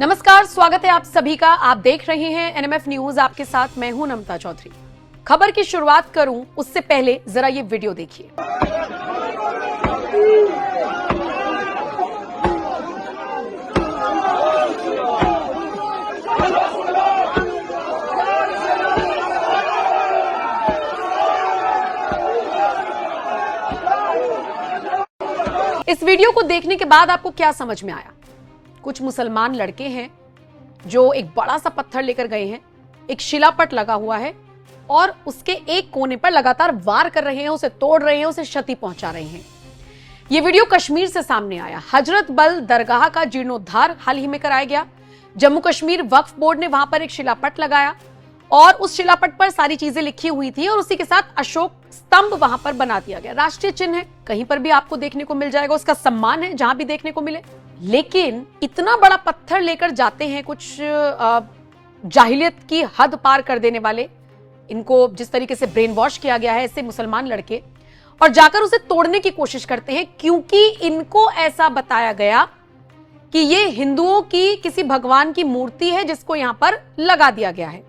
नमस्कार, स्वागत है आप सभी का। आप देख रहे हैं एनएमएफ न्यूज। आपके साथ मैं हूं नमता चौधरी। खबर की शुरुआत करूं उससे पहले जरा ये वीडियो देखिए। इस वीडियो को देखने के बाद आपको क्या समझ में आया? कुछ मुसलमान लड़के हैं जो एक बड़ा सा पत्थर लेकर गए हैं, एक शिलापट लगा हुआ है और उसके एक कोने पर लगातार वार कर रहे हैं, उसे तोड़ रहे हैं, उसे क्षति पहुंचा रहे हैं। यह वीडियो कश्मीर से सामने आया। हजरत बल दरगाह का जीर्णोद्धार हाल ही में कराया गया। जम्मू कश्मीर वक्फ बोर्ड ने वहां पर एक शिलापट लगाया और उस शिलापट पर सारी चीजें लिखी हुई थी और उसी के साथ अशोक स्तंभ वहां पर बना दिया गया। राष्ट्रीय चिन्ह है, कहीं पर भी आपको देखने को मिल जाएगा, उसका सम्मान है जहां भी देखने को मिले। लेकिन इतना बड़ा पत्थर लेकर जाते हैं कुछ जाहिलियत की हद पार कर देने वाले, इनको जिस तरीके से ब्रेन वॉश किया गया है ऐसे मुसलमान लड़के, और जाकर उसे तोड़ने की कोशिश करते हैं क्योंकि इनको ऐसा बताया गया कि ये हिंदुओं की किसी भगवान की मूर्ति है जिसको यहां पर लगा दिया गया है।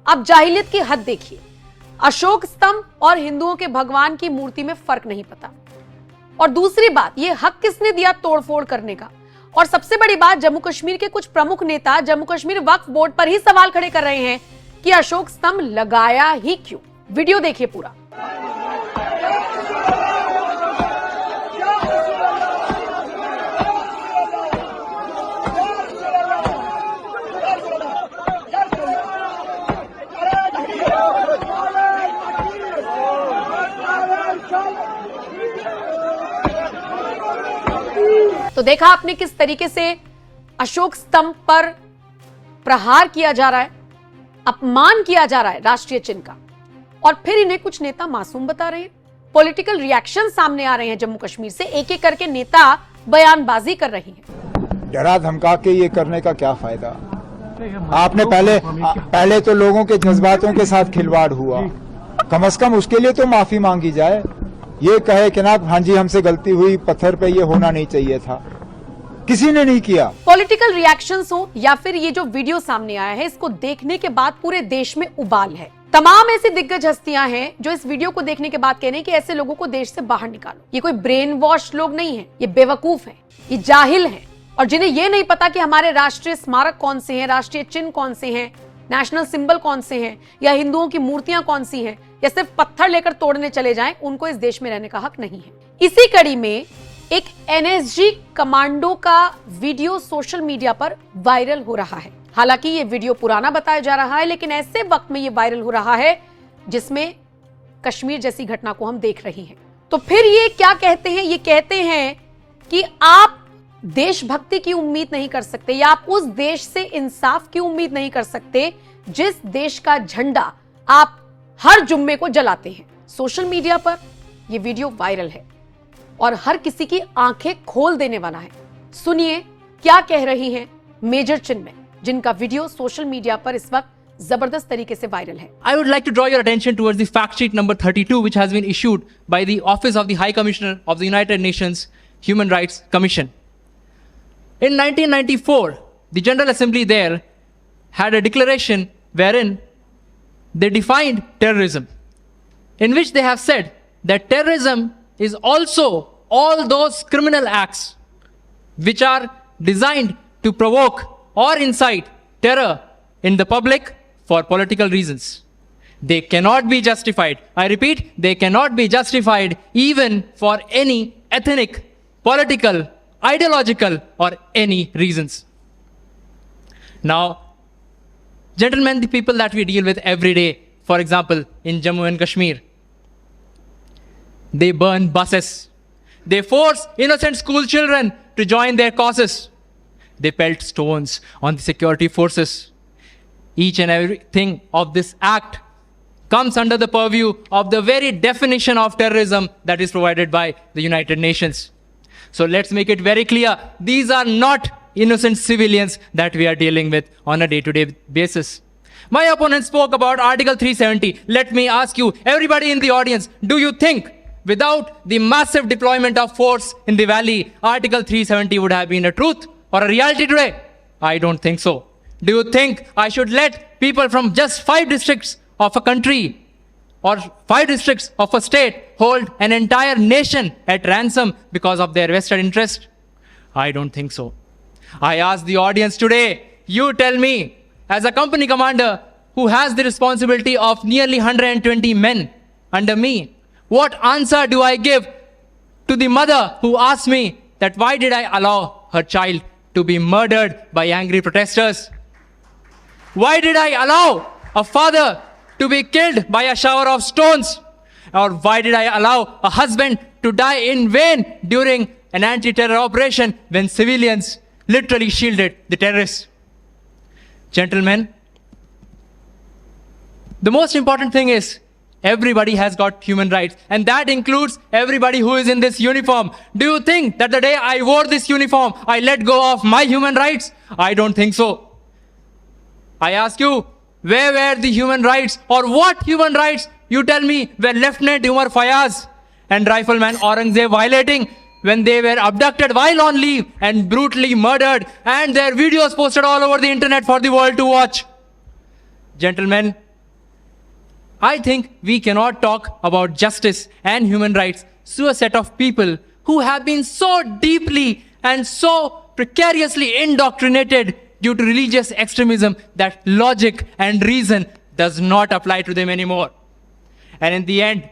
अब जाहिलियत की हद देखिए। अशोक स्तंभ और हिंदुओं के भगवान की मूर्ति में फर्क नहीं पता। और दूसरी बात, ये हक किसने दिया तोड़फोड़ करने का? और सबसे बड़ी बात, जम्मू कश्मीर के कुछ प्रमुख नेता जम्मू कश्मीर वक्फ बोर्ड पर ही सवाल खड़े कर रहे हैं कि अशोक स्तंभ लगाया ही क्यों। वीडियो देखिए पूरा। तो देखा आपने किस तरीके से अशोक स्तंभ पर प्रहार किया जा रहा है, अपमान किया जा रहा है राष्ट्रीय चिन्ह का, और फिर इन्हें कुछ नेता मासूम बता रहे हैं। पॉलिटिकल रिएक्शन सामने आ रहे हैं जम्मू कश्मीर से, एक एक करके नेता बयानबाजी कर रहे हैं। डरा धमका के ये करने का क्या फायदा? आपने पहले तो लोगों के जज्बातों के साथ खिलवाड़ हुआ, कम से कम उसके लिए तो माफी मांगी जाए। ये कहे कि ना हाँ जी हमसे गलती हुई, पत्थर पे ये होना नहीं चाहिए था, किसी ने नहीं किया। पॉलिटिकल रिएक्शंस हो या फिर ये जो वीडियो सामने आया है, इसको देखने के बाद पूरे देश में उबाल है। तमाम ऐसी दिग्गज हस्तियां हैं जो इस वीडियो को देखने के बाद कह रहे हैं कि ऐसे लोगों को देश से बाहर निकालो। ये कोई ब्रेन वॉश लोग नहीं है, ये बेवकूफ है, ये जाहिल है, और जिन्हें ये नहीं पता कि हमारे राष्ट्रीय स्मारक कौन से हैं, राष्ट्रीय चिन्ह कौन से हैं, नेशनल सिंबल कौन से हैं, या हिंदुओं की मूर्तियां कौन सी हैं, या सिर्फ पत्थर लेकर तोड़ने चले जाएं, उनको इस देश में रहने का हक नहीं है। इसी कड़ी में एक एनएसजी कमांडो का वीडियो सोशल मीडिया पर वायरल हो रहा है। हालांकि ये वीडियो पुराना बताया जा रहा है, लेकिन ऐसे वक्त में ये वायरल हो रहा है जिसमें कश्मीर जैसी घटना को हम देख रहे हैं। तो फिर ये क्या कहते हैं? ये कहते हैं कि आप देशभक्ति की उम्मीद नहीं कर सकते, या आप उस देश से इंसाफ की उम्मीद नहीं कर सकते जिस देश का झंडा आप हर जुम्मे को जलाते हैं। सोशल मीडिया पर यह वीडियो वायरल है और हर किसी की आंखें खोल देने वाला है। सुनिए क्या कह रही हैं मेजर चिन्मय, जिनका वीडियो सोशल मीडिया पर इस वक्त जबरदस्त तरीके से वायरल है। I would like to draw your attention towards the fact sheet number 32, which has been issued by the Office of the High Commissioner of the United Nations Human Rights Commission. In 1994, the General Assembly there had a declaration wherein they defined terrorism, in which they have said that terrorism is also all those criminal acts which are designed to provoke or incite terror in the public for political reasons. They cannot be justified. I repeat, they cannot be justified even for any ethnic, political, ideological or any reasons. Now, gentlemen, the people that we deal with every day, for example, in Jammu and Kashmir, they burn buses. They force innocent school children to join their causes. They pelt stones on the security forces. Each and everything of this act comes under the purview of the very definition of terrorism that is provided by the United Nations. So let's make it very clear, these are not innocent civilians that we are dealing with on a day-to-day basis. My opponent spoke about Article 370. Let me ask you, everybody in the audience, do you think without the massive deployment of force in the valley, Article 370 would have been a truth or a reality today? I don't think so. Do you think I should let people from just 5 districts of a country or 5 districts of a state hold an entire nation at ransom because of their vested interest? I don't think so. I ask the audience today, you tell me, as a company commander who has the responsibility of nearly 120 men under me, what answer do I give to the mother who asked me that why did I allow her child to be murdered by angry protesters? Why did I allow a father to be killed by a shower of stones? Or why did I allow a husband to die in vain during an anti-terror operation when civilians literally shielded the terrorists? Gentlemen, the most important thing is everybody has got human rights, and that includes everybody who is in this uniform. Do you think that the day I wore this uniform, I let go of my human rights? I don't think so. I ask you, where were the human rights, or what human rights, you tell me, were Lieutenant Umar Fayaz and Rifleman Aurangzeb violating when they were abducted while on leave and brutally murdered, and their videos posted all over the internet for the world to watch? Gentlemen, I think we cannot talk about justice and human rights to a set of people who have been so deeply and so precariously indoctrinated due to religious extremism that logic and reason does not apply to them anymore. And in the end,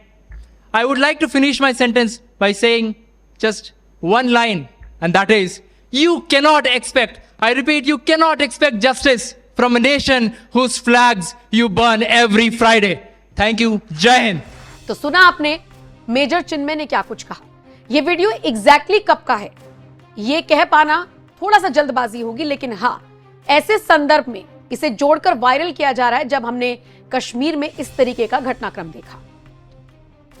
I would like to finish my sentence by saying just one line, and that is, you cannot expect, I repeat, you cannot expect justice from a nation whose flags you burn every Friday. Thank you. जय हिंद। तो सुना आपने major चिन्मय ने क्या कुछ कहा। ये video exactly कब का है ये कह पाना थोड़ा सा जल्दबाजी होगी, लेकिन हाँ, ऐसे संदर्भ में इसे जोड़कर वायरल किया जा रहा है जब हमने कश्मीर में इस तरीके का घटनाक्रम देखा।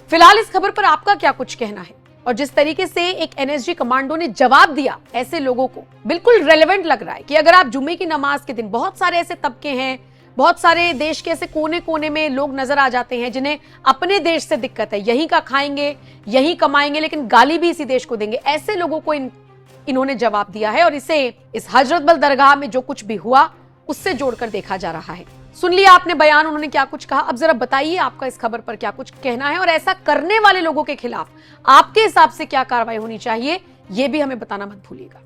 फिलहाल इस खबर पर आपका क्या कुछ कहना है, और जिस तरीके से एक एनएसजी कमांडो ने जवाब दिया ऐसे लोगों को, बिल्कुल रेलेवेंट लग रहा है कि अगर आप जुम्मे की नमाज के दिन, बहुत सारे ऐसे तबके हैं, बहुत सारे देश के ऐसे कोने कोने में लोग नजर आ जाते हैं जिन्हें अपने देश से दिक्कत है, यहीं का खाएंगे, यहीं कमाएंगे, लेकिन गाली भी इसी देश को देंगे। ऐसे लोगों को इन्होंने जवाब दिया है, और इसे इस हजरत बल दरगाह में जो कुछ भी हुआ उससे जोड़कर देखा जा रहा है। सुन लिया आपने बयान, उन्होंने क्या कुछ कहा। अब जरा बताइए आपका इस खबर पर क्या कुछ कहना है, और ऐसा करने वाले लोगों के खिलाफ आपके हिसाब से क्या कार्रवाई होनी चाहिए, यह भी हमें बताना मत भूलिएगा।